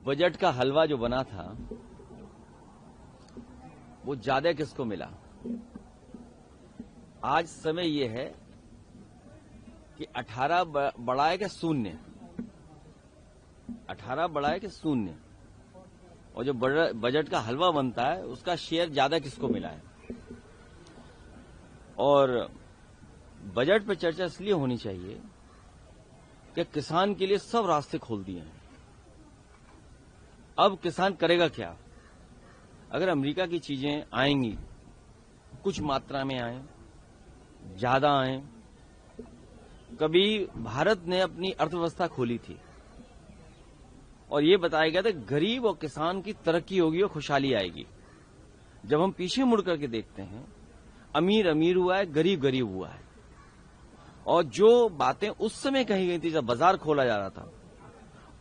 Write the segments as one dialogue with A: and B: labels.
A: Budget का हलवा जो बना था वो ज्यादा किसको मिला? आज समय ये है कि 18 बड़ा है कि शून्य, 18 बड़ा है कि शून्य, और जो बजट का हलवा बनता है उसका शेयर ज्यादा किसको मिला है। और बजट पर चर्चा इसलिए होनी चाहिए कि किसान के लिए सब रास्ते खोल दिए हैं। अब किसान करेगा क्या? अगर अमेरिका की चीजें आएंगी, कुछ मात्रा में आए, ज्यादा आए। कभी भारत ने अपनी अर्थव्यवस्था खोली थी और ये बताया गया था गरीब और किसान की तरक्की होगी और खुशहाली आएगी। जब हम पीछे मुड़ करके देखते हैं, अमीर अमीर हुआ है, गरीब गरीब हुआ है। और जो बातें उस समय कही गई थी जब बाजार खोला जा रहा था,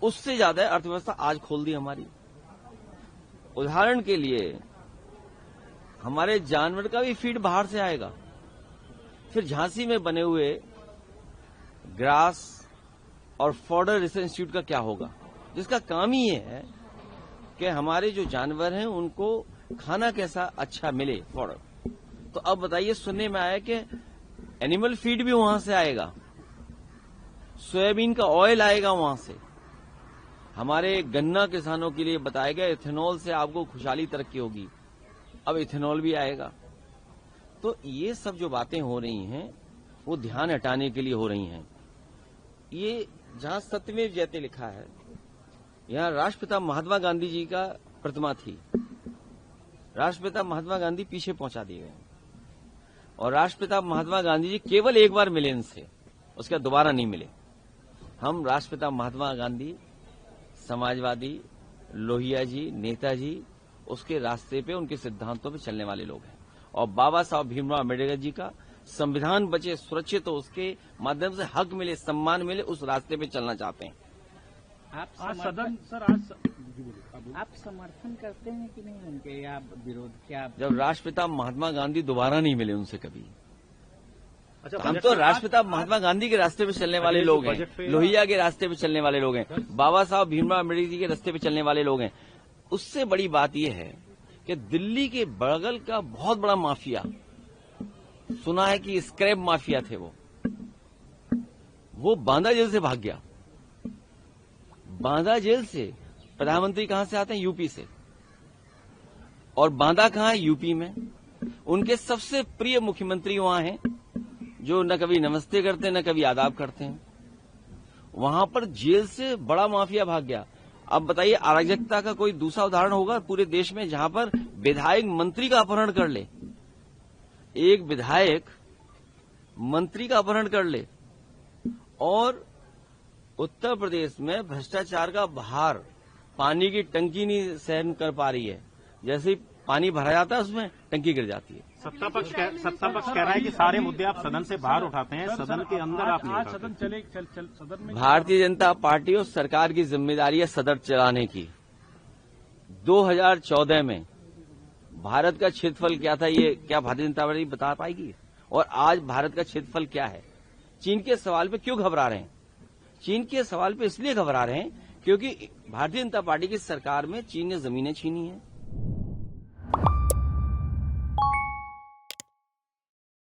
A: उससे ज्यादा अर्थव्यवस्था आज खोल दी हमारी। उदाहरण के लिए हमारे जानवर का भी फीड बाहर से आएगा। फिर झांसी में बने हुए ग्रास और फॉडर रिसर्च इंस्टीट्यूट का क्या होगा, जिसका काम ही ये है कि हमारे जो जानवर हैं उनको खाना कैसा अच्छा मिले, फॉडर। तो अब बताइए, सुनने में आया कि एनिमल फीड भी वहां से आएगा, सोयाबीन का ऑयल आएगा वहां से। हमारे गन्ना किसानों के लिए बताया गया इथेनॉल से आपको खुशहाली तरक्की होगी, अब इथेनॉल भी आएगा। तो ये सब जो बातें हो रही हैं वो ध्यान हटाने के लिए हो रही हैं। ये जहां सत्यमेव जयते लिखा है, यहां राष्ट्रपिता महात्मा गांधी जी का प्रतिमा थी। राष्ट्रपिता महात्मा गांधी पीछे पहुंचा दिए गए और राष्ट्रपिता महात्मा गांधी जी केवल एक बार मिले इनसे, उसके बाद दोबारा नहीं मिले। हम राष्ट्रपिता महात्मा गांधी, समाजवादी, लोहिया जी, नेताजी, उसके रास्ते पे, उनके सिद्धांतों पे चलने वाले लोग हैं। और बाबा साहब भीमराव अम्बेडकर जी का संविधान बचे, सुरक्षित हो, उसके माध्यम से हक मिले, सम्मान मिले, उस रास्ते पे चलना चाहते हैं।
B: आप समर्थन करते हैं कि नहीं उनके, या विरोध? क्या
A: जब राष्ट्रपिता महात्मा गांधी दोबारा नहीं मिले उनसे कभी, अच्छा, हम तो राष्ट्रपिता महात्मा गांधी के रास्ते पे चलने वाले लोग हैं, लोहिया के रास्ते पे चलने वाले लोग हैं, बाबा साहब भीमराव अम्बेडकर जी के रास्ते पे चलने वाले लोग हैं। उससे बड़ी बात यह है कि दिल्ली के बगल का बहुत बड़ा माफिया, सुना है कि स्क्रैप माफिया थे, वो बांदा जेल से भाग गया। बांदा जेल से प्रधानमंत्री कहां से आते हैं? यूपी से। और बांदा कहां है? यूपी में। उनके सबसे प्रिय मुख्यमंत्री वहां हैं, जो न कभी नमस्ते करते हैं न कभी आदाब करते हैं। वहां पर जेल से बड़ा माफिया भाग गया। अब बताइए, अराजकता का कोई दूसरा उदाहरण होगा पूरे देश में जहां पर विधायक मंत्री का अपहरण कर ले? एक विधायक मंत्री का अपहरण कर ले। और उत्तर प्रदेश में भ्रष्टाचार का भार, पानी की टंकी नहीं सहन कर पा रही है। जैसे ही पानी भरा जाता है उसमें टंकी गिर जाती है।
C: सत्ता पक्ष कह रहा है कि सारे मुद्दे आप सदन से बाहर उठाते हैं, सदन के अंदर आप नहीं उठाते। सदन चले सदन में। भारतीय
A: जनता पार्टी और सरकार की जिम्मेदारी है सदन चलाने की। 2014 में भारत का क्षेत्रफल क्या था, ये क्या भारतीय जनता पार्टी बता पाएगी? और आज भारत का क्षेत्रफल क्या है? चीन के सवाल पे क्यों घबरा रहे हैं? चीन के सवाल पे इसलिए घबरा रहे हैं क्योंकि भारतीय जनता पार्टी की सरकार में चीन ने जमीनें छीनी हैं,